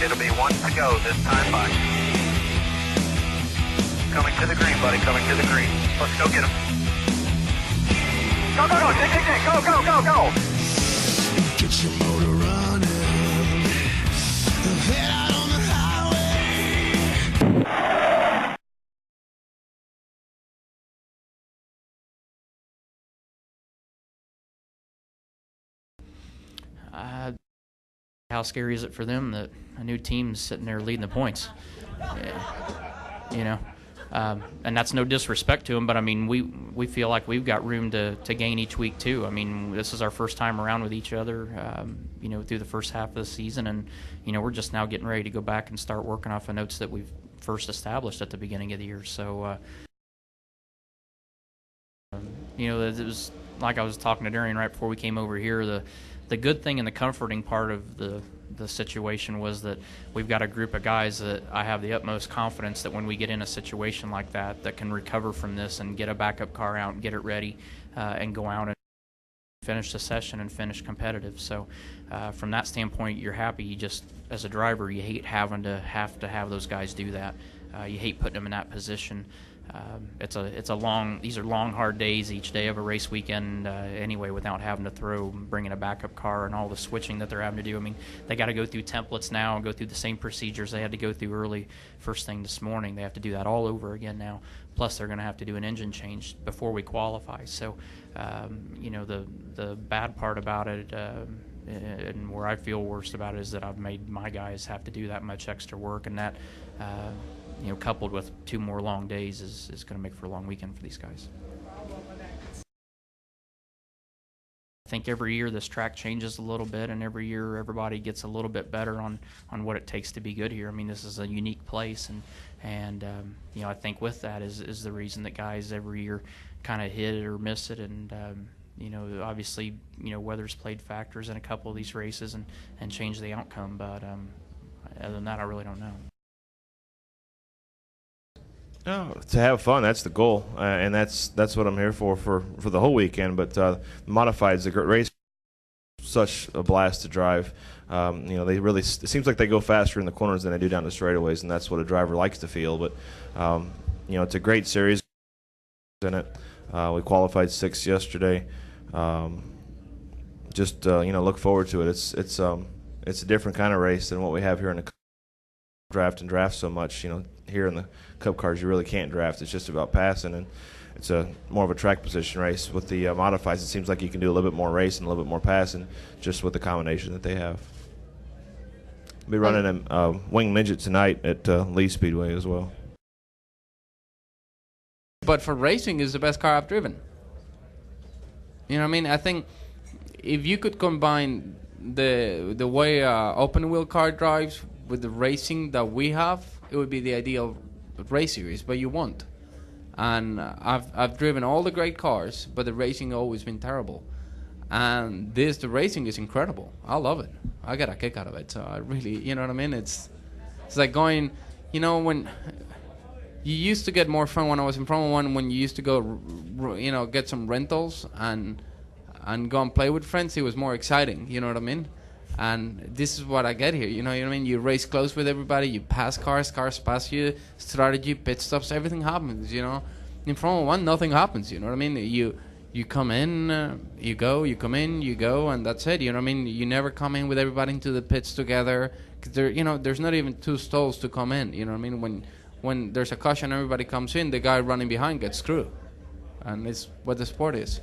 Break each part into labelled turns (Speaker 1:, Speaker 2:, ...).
Speaker 1: It'll be 1 to go this time by. Coming to the green, buddy, coming to the green. Let's go get him. Go, go, go, go, go, go, go.
Speaker 2: Get your motor running. Head out on the highway.
Speaker 3: How scary is it for them that a new team's sitting there leading the points? You know, and that's no disrespect to them, but I mean, we feel like we've got room to gain each week too. I mean, this is our first time around with each other, you know, through the first half of the season, and you know, we're just now getting ready to go back and start working off of notes that we've first established at the beginning of the year. So, you know, it was like I was talking to Darian right before we came over here. The good thing and the comforting part of the situation was that we've got a group of guys that I have the utmost confidence that when we get in a situation like that can recover from this and get a backup car out and get it ready and go out and finish the session and finish competitive. So from that standpoint, you're happy. You just, as a driver, you hate having to have those guys do that. You hate putting them in that position. These are long, hard days each day of a race weekend anyway, without having to bringing a backup car and all the switching that they're having to do. I mean, they got to go through templates now and go through the same procedures they had to go through early first thing this morning. They have to do that all over again now. Plus, they're going to have to do an engine change before we qualify. So, you know, the bad part about it, and where I feel worst about it, is that I've made my guys have to do that much extra work, and that, you know, coupled with 2 more long days is going to make for a long weekend for these guys. I think every year this track changes a little bit, and every year everybody gets a little bit better on what it takes to be good here. I mean, this is a unique place, and you know, I think with that is the reason that guys every year kind of hit it or miss it, and you know, obviously, you know, weather's played factors in a couple of these races and changed the outcome, but other than that, I really don't know.
Speaker 4: Oh, to have fun, that's the goal, and that's what I'm here for the whole weekend. But the modifieds, the race, such a blast to drive. You know, it seems like they go faster in the corners than they do down the straightaways, and that's what a driver likes to feel. But you know, it's a great series in it. We qualified 6th yesterday. Just you know, look forward to it. It's a different kind of race than what we have here in the draft so much. You know, here in the Cup cars, you really can't draft. It's just about passing, and it's more of a track position race. With the modifieds, it seems like you can do a little bit more racing, a little bit more passing, just with the combination that they have. We'll be running a wing midget tonight at Lee Speedway as well.
Speaker 5: But for racing, it's the best car I've driven. You know what I mean? I think if you could combine the way open wheel car drives with the racing that we have, it would be the ideal race series, but you won't. And I've driven all the great cars, but the racing always been terrible. And the racing is incredible. I love it. I get a kick out of it. So I really, you know what I mean? It's like going, you know, when you used to get more fun when I was in Formula One, when you used to go, you know, get some rentals and go and play with friends. It was more exciting. You know what I mean? And this is what I get here. You know what I mean? You race close with everybody. You pass cars pass you. Strategy, pit stops, everything happens. You know, in Formula One, nothing happens. You know what I mean? You come in, you go. You come in, you go, and that's it. You know what I mean? You never come in with everybody into the pits together. 'Cause there's not even 2 stalls to come in. You know what I mean? When there's a caution, everybody comes in. The guy running behind gets screwed, and it's what the sport is.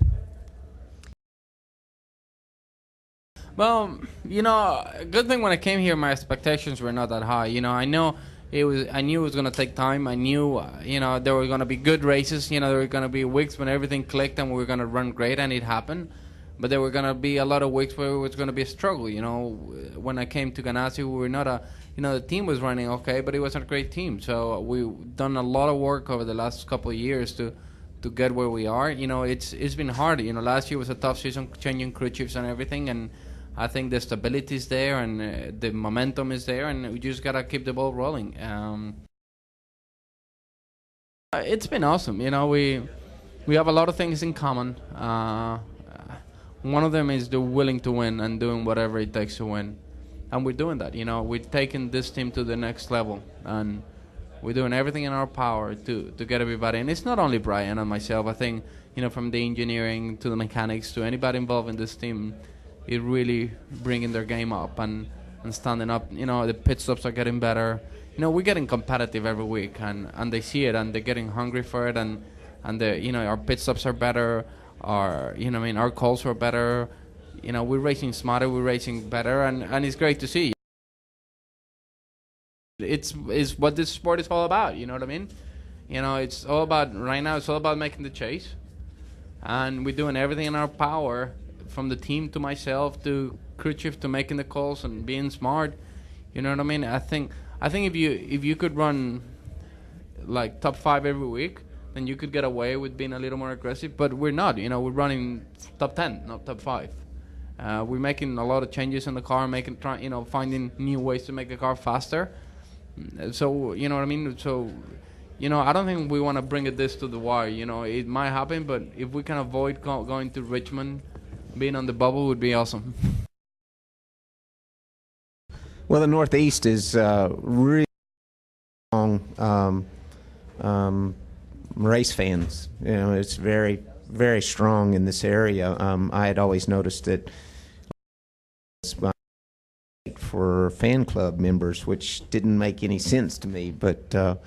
Speaker 5: Well, you know, a good thing when I came here, my expectations were not that high. You know, I knew it was going to take time. I knew, you know, there were going to be good races. You know, there were going to be weeks when everything clicked and we were going to run great, and it happened. But there were going to be a lot of weeks where it was going to be a struggle. You know, when I came to Ganassi, we were not the team was running okay, but it wasn't a great team. So we've done a lot of work over the last couple of years to get where we are. You know, it's been hard. You know, last year was a tough season, changing crew chiefs and everything, and I think the stability is there and the momentum is there, and we just got to keep the ball rolling. It's been awesome. You know, we have a lot of things in common. One of them is the willing to win and doing whatever it takes to win. and we're doing that. We're taking this team to the next level, and we're doing everything in our power to get everybody. And it's not only Brian and myself. I think, from the engineering to the mechanics to anybody involved in this team, it really bringing their game up and standing up. The pit stops are getting better. We're getting competitive every week, and they see it, and they're getting hungry for it, and our pit stops are better. Our calls are better. We're racing smarter, we're racing better, and it's great to see. It's what this sport is all about, you know what I mean? It's all about, right now, it's all about making the chase. And we're doing everything in our power, from the team to myself to crew chief to making the calls and being smart. You know what I mean? I think if you could run like top 5 every week, then you could get away with being a little more aggressive. But we're not. We're running top 10, not top 5. We're making a lot of changes in the car, finding new ways to make the car faster. So, you know what I mean? So, I don't think we want to bring this to the wire. It might happen, but if we can avoid going to Richmond, being on the bubble would be awesome.
Speaker 6: Well, the Northeast is really strong race fans. It's very, very strong in this area. I had always noticed that for fan club members, which didn't make any sense to me, but the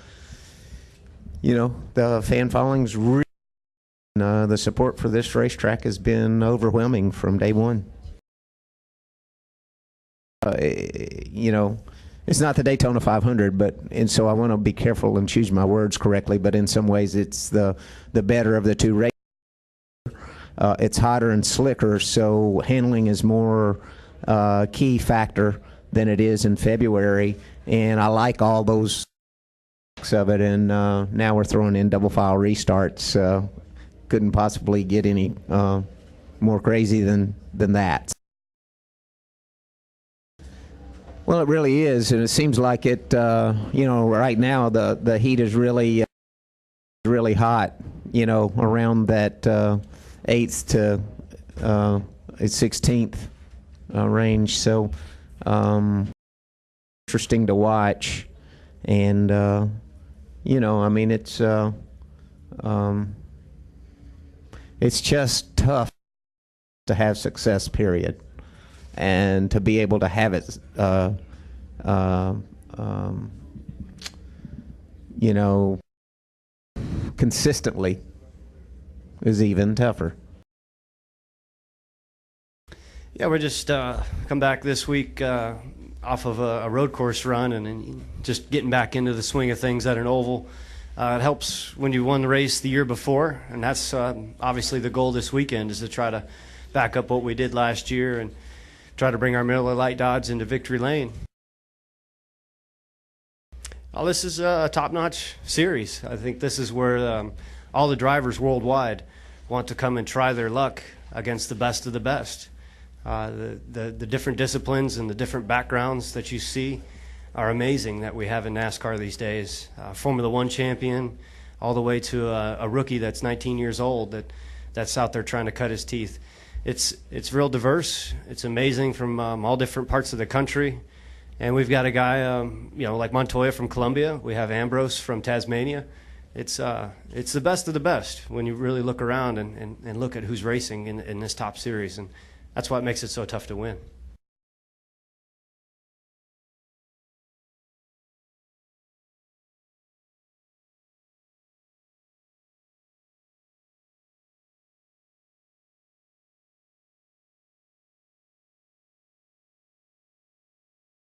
Speaker 6: fan following's really, the support for this racetrack has been overwhelming from day one. It's not the Daytona 500, and so I want to be careful and choose my words correctly, but in some ways it's the better of the two races. It's hotter and slicker, so handling is more key factor than it is in February, and I like all those of it, and now we're throwing in double file restarts. Couldn't possibly get any more crazy than that. Well, it really is, and it seems like it, right now the heat is really hot, around that 8th to 16th range. So interesting to watch, and it's just tough to have success, period, and to be able to have it consistently is even tougher.
Speaker 7: Yeah, we're just come back this week off of a road course run, and just getting back into the swing of things at an oval. It helps when you won the race the year before, and that's obviously the goal this weekend, is to try to back up what we did last year and try to bring our Miller Lite Dodge into victory lane. Well, this is a top-notch series. I think this is where all the drivers worldwide want to come and try their luck against the best of the best. The different disciplines and the different backgrounds that you see are amazing that we have in NASCAR these days. Formula One champion, all the way to a rookie that's 19 years old that's out there trying to cut his teeth. It's real diverse. It's amazing from all different parts of the country. And we've got a guy, like Montoya from Colombia. We have Ambrose from Tasmania. It's the best of the best when you really look around and look at who's racing in this top series. And that's what makes it so tough to win.